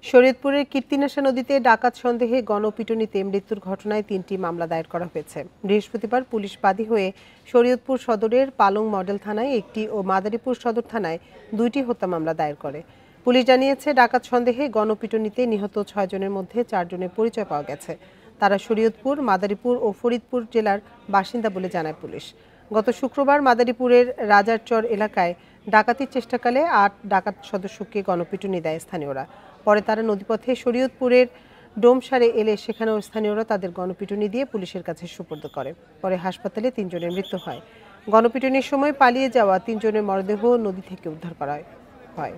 শরীয়তপুরের কীর্তিনাশা নদীতে ডাকাত সন্দেহে গণপিটুনিতে মৃত্যুর ঘটনায় ৩টি মামলা দায়ের করা হয়েছে। বৃহস্পতিবার পুলিশ বাদী হয়ে শরীয়তপুর সদরের পালং মডেল থানায় একটি ও মাদারীপুর সদর থানায় ২টি হত্যা মামলা দায়ের করে। পুলিশ জানিয়েছে, ডাকাত সন্দেহে গণপিটুনিতে নিহত ৬ জনের মধ্যে ৪ জনের পরিচয় পাওয়া গেছে। তারা শরীয়তপুর, মাদারীপুর ও ফরিদপুর জেলার বাসিন্দা বলে জানায় পুলিশ। গত শুক্রবার মাদারীপুরের রাজারচর এলাকায় ডাকাতির চেষ্টাকালে ৮ ডাকাত সদস্যকে গণপিটুনি দেয় স্থানীয়রা। পরে তারা নদীপথে শরীয়তপুরের ডোমসারে এলে সেখানেও স্থানীয়রা তাদের গণপিটুনি দিয়ে পুলিশের কাছে সোপর্দ করে। পরে হাসপাতালে ৩ জনের মৃত্যু হয়। গণপিটুনির সময় পালিয়ে যাওয়া ৩ জনের মরদেহ নদী থেকে উদ্ধার করা হয়।